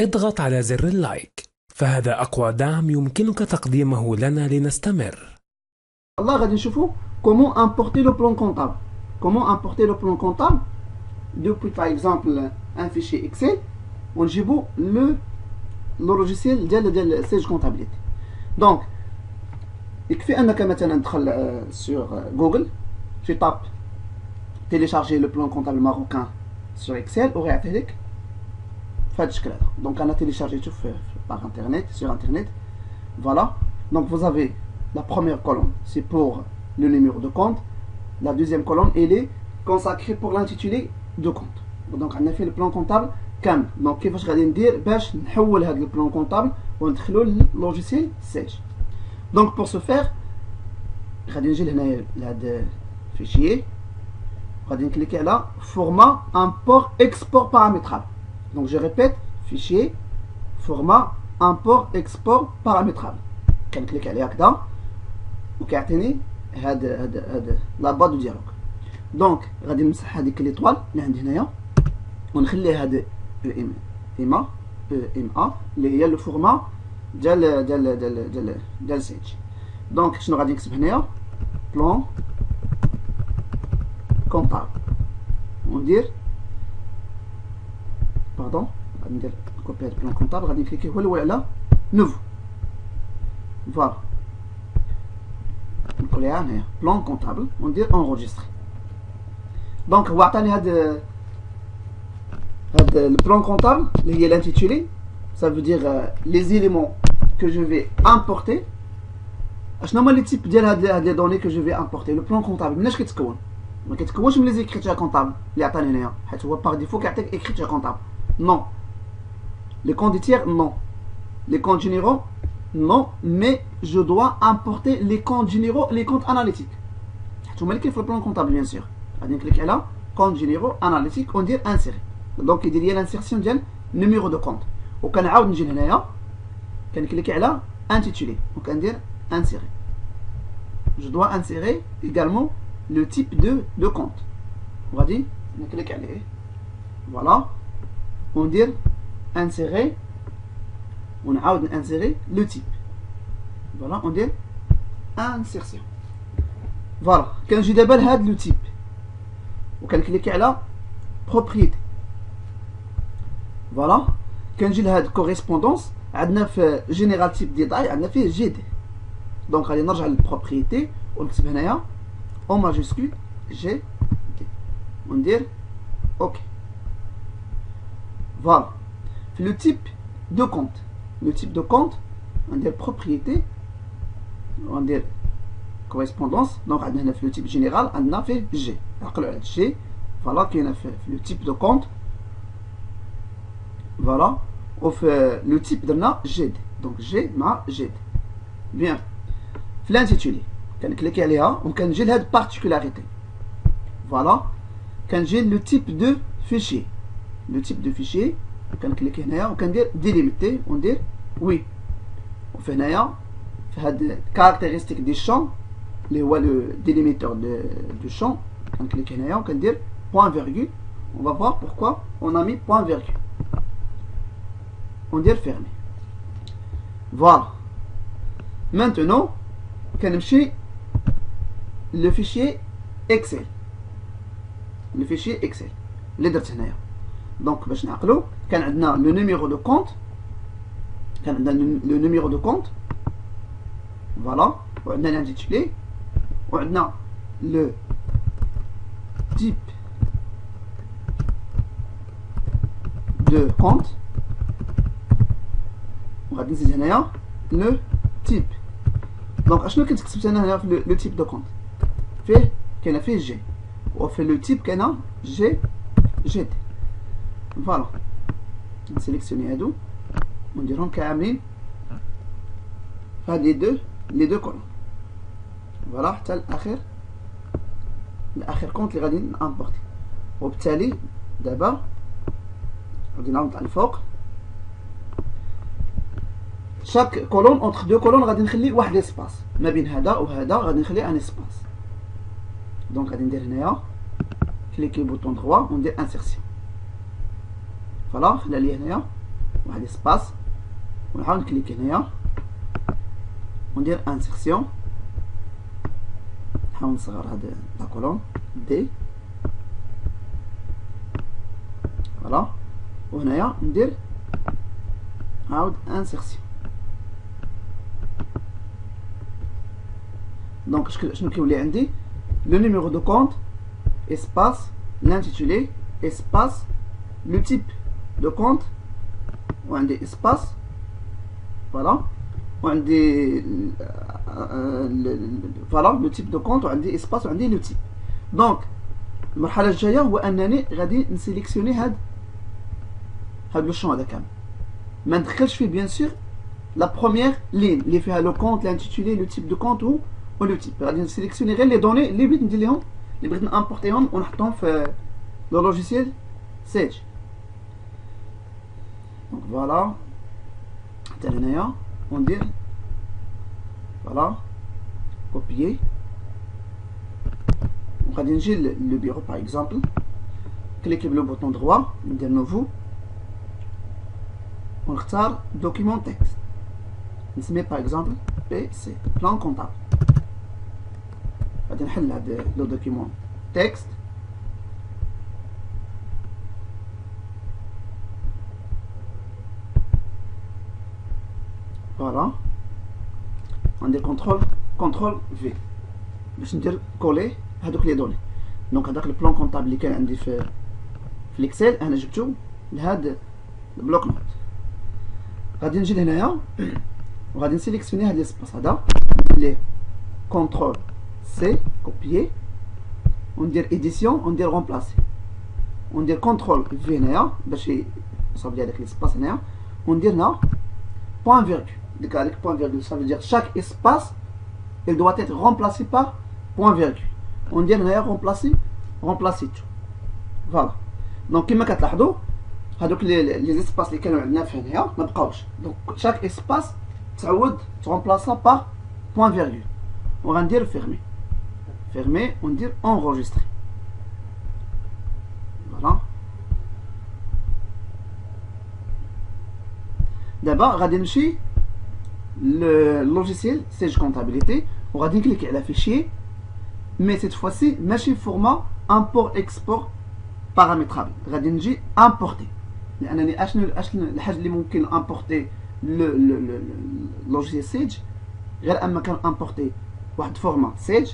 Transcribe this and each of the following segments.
اضغط على زر اللايك، فهذا أقوى دعم يمكنك تقديمه لنا لنستمر. الله غادي نشوفوا comment importer le plan comptable. Comment importer le plan comptable depuis par exemple un fichier Excel ونجيبوا le logiciel ديال Sage Comptabilité. Donc يكفي انك مثلا تدخل sur Google, tu tapes télécharger le plan comptable marocain sur Excel وغيعطيه لك فهاد الشكل هذا. Donc انا téléchargé par internet, sur internet. Voilà. Donc vous avez la première colonne, c'est pour le numéro de compte. La deuxième colonne, elle est consacrée pour l'intitulé de compte. Donc on a fait le plan comptable كامل. Donc كيفاش غادي ندير باش نحول هذا البلان كونطابل وندخلو للوجيسيال ساج. Donc pour ce faire غادي نجي لهنايا لهاد الفيشيي غادي نكليكي على format import export paramétral. Donc je répète, fichier format import export paramétral. كنكليك عليه هكذا وكيعطيني هاد لابا دو ديالوغ. دونك غادي نمسح هذيك ليطوال اللي عندي هنايا ونخلي هاد ام ا اللي هي لو فورما ديال سيج. دونك شنو غادي نكتب هنايا؟ بلان كونطابل وندير باردون غادي ندير كوبي هاد بلان كونطابل غادي نكليكي هو الاول على نوفو. فوالا نكوليها هنايا بلان كونطابل وندير انغوجيستري. دونك هو عطاني هاد le plan comptable, l'intitulé, ça veut dire les éléments que je vais importer. شنو هما les types ديال هاد les données que je vais importer. Le plan comptable مناش كيتكون؟ ما كيتكونش من لي écritures comptables اللي عطاني هنايا، حيت هو par défaut كيعطيك écriture comptable. Non. Les comptes tiers, non. Les comptes généraux, non. Mais je dois importer les comptes généraux, les comptes analytiques. حيت هما اللي كاين في le plan comptable bien sûr. غادي نكليك على comptes généraux analytiques وندير insérer. دونك يدير لي لانسيرسيون ديال نيميرو دو كونت وكنعاود نجي لهنايا كنكليكي على انتيتولي وكندير انسيري. جو دوا انسيري également لو تيب دو كونت وغادي نكليك عليه فوالا وندير انسيري ونعاود نانسيري لو تيب فوالا وندير انسيرسيون. فوالا كنجي دابا لهاد لو تيب وكنكليكي على بروبريتي. فوالا كنجي لهاد كوريسبوندونس عندنا في جينيرال تيب ديتاي عندنا فيه جي دي. دونك غادي نرجع للبروبريتي ونكتب هنايا او ماجيسكول جي دي وندير اوكي. فوالا في لو تيب دو كونت، لو تيب دو كونت ندير بروبريتي وندير كوريسبوندونس. دونك عندنا هنا في لو تيب جينيرال عندنا فيه جي، عقلوا على الجي. فوالا كاينه في لو تيب دو كونت فوالا وفي لو تيب درنا جي دي. دونك جي مع جي دي. بيان في لانتيتولي كنكليكي عليها وكنجي لهاد بارتيكولاريتي. فوالا كنجي لو تيب دو فيشي، لو تيب دو فيشي كنكليكي هنايا وكندير ديليميتي وندير وي. وفي هنايا في هاد كاركتيرستيك دي شون اللي هو لو ديليميتور دو شون كنكليكي هنايا وكندير بوان فيرغول. On va voir pourquoi on a mis point virgule. On dit fermé. Voilà. Maintenant, كنمشي le fichier Excel. Le fichier Excel. اللي درت هنايا. دونك باش نعقلو كان عندنا لو نيميرو دو كونت، كان عندنا لو نيميرو دو كونت. فوالا وعندنا l'intitulé وعندنا لو تيب دو كونت وغادي نزيد هنايا لو تيب. دونك اشنو كنت كتبت انا هنا في لو تيب دو كونت؟ فيه كاينه فيه جي وفي لو تيب كاينه جي دي. فوالا نسيليكسيوني هادو ونديرهم كاملين في هاد لي دو كولون. فوالا حتى الاخر كونت اللي غادي نامبورتي. وبالتالي دابا غادي نعاود نطلع الفوق. شاك كولون اونتر دو كولون غادي نخلي واحد اسباس ما بين هذا وهذا، غادي نخلي ان اسباس. دونك غادي ندير هنايا كليكي بوطون 3 وندير انسيرسيون. فوالا خلى لي هنايا واحد اسباس ونحاول نكليكي هنايا وندير انسيرسيون. نحاول نصغر هاد لا كولون دي فوالا، وهنايا ندير عاود انسيرسيون. دونك شنو كيولي عندي؟ لو نيميرو دو كونت اسباس l'intitulé espace le type de compte وعندي اسباس فوالا، وعندي فوالا لو تيب دو كونت وعندي اسباس وعندي لو تيب. دونك المرحله الجايه هو انني غادي نسيليكسيوني هاد لو شون هذا كامل، ما ندخلش فيه بيان سور لا بروميير لين اللي فيها لو كونت لانتيتولي لو تيب دو كونت و لو تيب. غادي نسيليكسيوني غير لي دوني اللي بغيت ندير لهم، اللي بغيت نامبورتيهم ونحطهم في لو لوجيسيال سيج. دونك فوالا حتى هنايا وندير فوالا كوبيي، وغادي نجي لو بيرو باغ اكزومبل، كليكي بلو بوطون دروا ندير نوفو ونختار دوكيمون تكست، نسميه باغ اكزومبل بي سي بلان كونطابل. غادي نحل هاد لو دوكيمون تكست فوالا، غندير كونترول في باش ندير كولي هادوك لي دوني. دونك هذاك البلان كونطابل اللي كان عندي في الاكسل انا جبتو لهاد البلوك نوت. غادي نجي لهنايا وغادي نسيليكسيوني هاد ليسباس هذا، ندير ليه كونترول سي كوبيي وندير ايديسيون وندير رومبلاسي وندير كونترول في هنايا باش يصاوب لي هذاك ليسباس هنايا، وندير هنا بوان فيرغول. ديك هذيك بوان فيرغول ça veut dire chaque espace il doit être remplacé par point virgule. وندير هنايا رومبلاسي تو فوالا. دونك كيما كتلاحظوا هادوك لي اسباس اللي كانوا عندنا في هنايا ما بقاوش. دونك شاك اسباس تعود ترومبلاسا بار بوان فيرغول، وغندير فيرمي وندير انغوجيستري فوالا. دابا غادي نمشي للوجيسيال سيج كونطابيليتي وغادي نكليكي على فيشيي، مي سيت فواسي ماشي فورما امبور اكسبور بارامترابل، غادي نجي امبورتي، لانني اشنو الحاجه اللي ممكن امبورتي لوجيسيال سيج غير اما كان امبورتي واحد فورما سيج،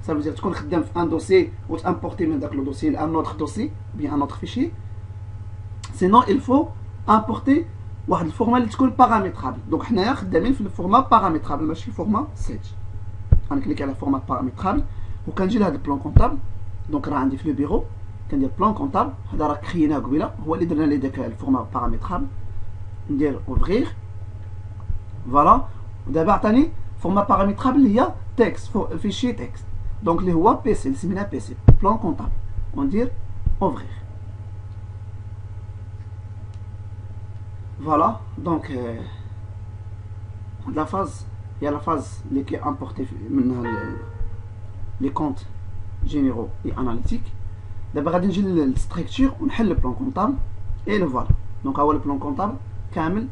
ça veut dire تكون خدام في ان دوسي وتامبورتي من داك لو دوسي لان اوتر دوسي بيان ان اوتر فيشي. سينون il faut امبورتي واحد الفورما اللي تكون بارامترابل. دونك حنايا خدامين في الفورما بارامترابل ماشي فورما سيج. غنكليكي على فورما بارامترابل وكنجي لهاد البلان كونطابل. دونك راه عندي في لو بيرو كندير بلان كونطابل، هذا راه كريناه قبيله، هو اللي درنا ليه داك الفورما بارامترابل. ندير اوفغيغ فوالا، ودابا عطاني فورما بارامترابل اللي هي تكست فيشي تكست، دونك اللي هو بي سي اللي سميناه بي سي بلان كونطابل، وندير اوفغيغ فوالا. دونك لا فاز هي لا فاز اللي كي امبورتي منها لي كونت جينيرو اي اناليتيك. دابا غادي نجي للستركتور ونحل البلان كونطابل اي لو فوالا. دونك ها هو البلان كونطابل كامل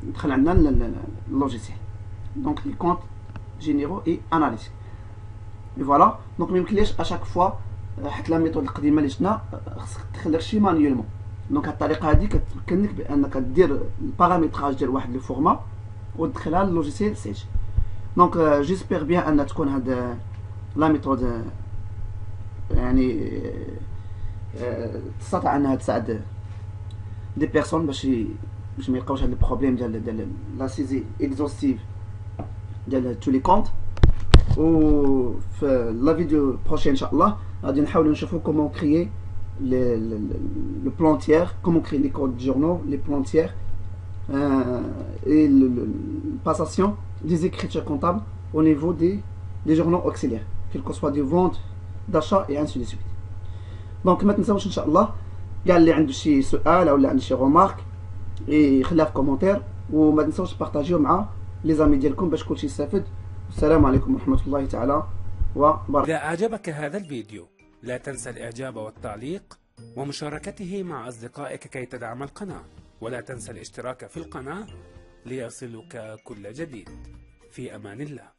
دخل عندنا اللوجيسيال، دونك لي كونت جينيرو اي اناليتيك فوالا. دونك ما يمكنليش اشاك فوا حيت لا ميثود القديمه اللي شفنا خصك تدخل داكشي مانيولمون. دونك هاد الطريقه هادي كتمكنك بانك دير البارامتراج ديال واحد لو فورما وتدخلها للوجيسيال سيج. دونك جيسبيغ بيان ان تكون هاد لا ميثود يعني تستطيع انها تساعد دي بيرسون باش ما يلقاوش هاد البروبليم ديال لا سيزي اكزوستيف ديال تو لي كونت. و في لا فيديو بروشين ان شاء الله غادي نحاولوا نشوفوا كومون كريي le plantière, comment créer les codes journaux, les plantières et la passation des écritures comptables au niveau des journaux auxiliaires, quel que soit des ventes, d'achat et ainsi de suite. Donc ما تنساوش ان شاء الله كاع اللي عنده شي سؤال او اللي عنده شي رومارك يخليها في كومونتير، وما تنساوش بارطاجيو مع لي زامي ديالكم باش كلشي يستافد. السلام عليكم ورحمه الله تعالى وبركاته. إذا أعجبك هذا الفيديو لا تنسى الإعجاب والتعليق ومشاركته مع أصدقائك كي تدعم القناة، ولا تنسى الاشتراك في القناة ليصلك كل جديد. في أمان الله.